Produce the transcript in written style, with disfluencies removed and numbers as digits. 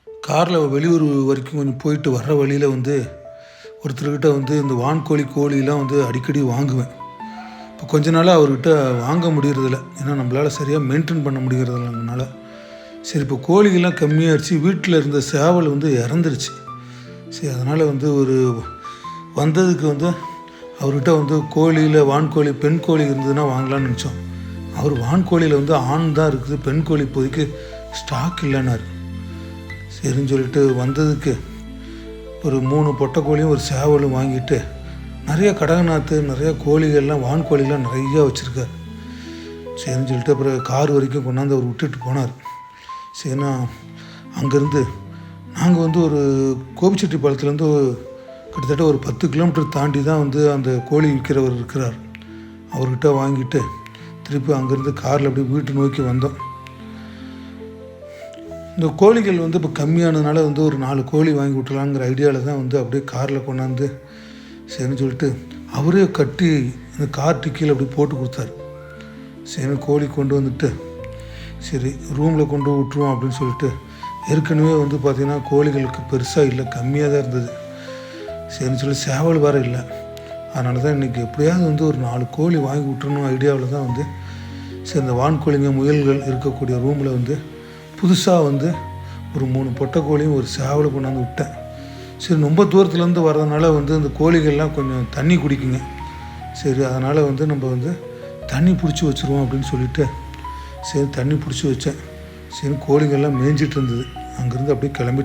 காரில் வெளியூர் வரைக்கும் கொஞ்சம் போயிட்டு வர்ற வழியில் ஒருத்தர்கிட்ட இந்த வான்கோழி கோழிலாம் அடிக்கடி வாங்குவேன். இப்போ கொஞ்ச நாளாக அவர்கிட்ட வாங்க முடியறதில்ல. ஏன்னா நம்மளால் சரியாக மெயின்டைன் பண்ண முடிகிறதில்லனால. சரி, இப்போ கோழிகள்லாம் கம்மியாகிடுச்சு. வீட்டில் இருந்த சேவல் இறந்துருச்சு. சரி, அதனால் ஒரு வந்ததுக்கு அவர்கிட்ட கோழியில் வான்கோழி பெண் கோழி இருந்ததுன்னா வாங்கலான்னு நினச்சோம். அவர் வான்கோழியில் ஆண் தான் இருக்குது, பெண் கோழி இப்போதைக்கு ஸ்டாக் இல்லைன்னாரு. சரின்னு சொல்லிட்டு வந்ததுக்கு ஒரு 3 பொட்டைக்கோழியும் ஒரு சேவலும் வாங்கிட்டு நிறைய கடகநாத்து நிறையா கோழிகள்லாம் வான்கோழிலாம் நிறையா வச்சுருக்கார். சரின்னு சொல்லிட்டு அப்புறம் கார் வரைக்கும் கொண்டாந்து அவர் விட்டுட்டு போனார். சரிண்ணா, அங்கேருந்து நாங்கள் ஒரு கோபிச்செட்டிப்பாளையத்துலேருந்து கிட்டத்தட்ட ஒரு 10 கிலோமீட்டர் தாண்டி தான் அந்த கோழி விற்கிறவர் இருக்கிறார். அவர்கிட்ட வாங்கிட்டு திருப்பி அங்கேருந்து காரில் அப்படியே வீட்டு நோக்கி வந்தோம். இந்த கோழிகள் இப்போ கம்மியானதுனால ஒரு 4 கோழி வாங்கி விட்டுலாங்கிற ஐடியாவில் தான் அப்படியே காரில் கொண்டாந்து சரின்னு சொல்லிட்டு அவரே கட்டி இந்த கார் டிக்கியில் அப்படி போட்டு கொடுத்தாரு. சரி, கோழி கொண்டு வந்துட்டு சரி ரூமில் கொண்டு விட்டுருவோம் அப்படின்னு சொல்லிட்டு ஏற்கனவே பார்த்திங்கன்னா கோழிகளுக்கு பெருசாக இல்லை, கம்மியாக தான் இருந்தது. சரின்னு சொல்லி சேவல் வேறு இல்லை. அதனால தான் இன்றைக்கி எப்படியாவது ஒரு 4 கோழி வாங்கி விட்டுறணும் ஐடியாவில் தான் சரி இந்த வான்கோழிங்க முயல்கள் இருக்கக்கூடிய ரூமில் புதுசாக ஒரு 3 பொட்டைக்கோழியும் ஒரு சேவலை கொண்டாந்து விட்டேன். சரி, ரொம்ப தூரத்துலேருந்து வர்றதுனால அந்த கோழிகள்லாம் கொஞ்சம் தண்ணி குடிக்குங்க. சரி, அதனால் நம்ம தண்ணி பிடிச்சி வச்சுருவோம் அப்படின்னு சொல்லிவிட்டு சரி தண்ணி பிடிச்சி வச்சேன். சரி, கோழிகள்லாம் மேய்ஞ்சிட்டு இருந்தது. அங்கேருந்து அப்படியே கிளம்பிட்டேன்.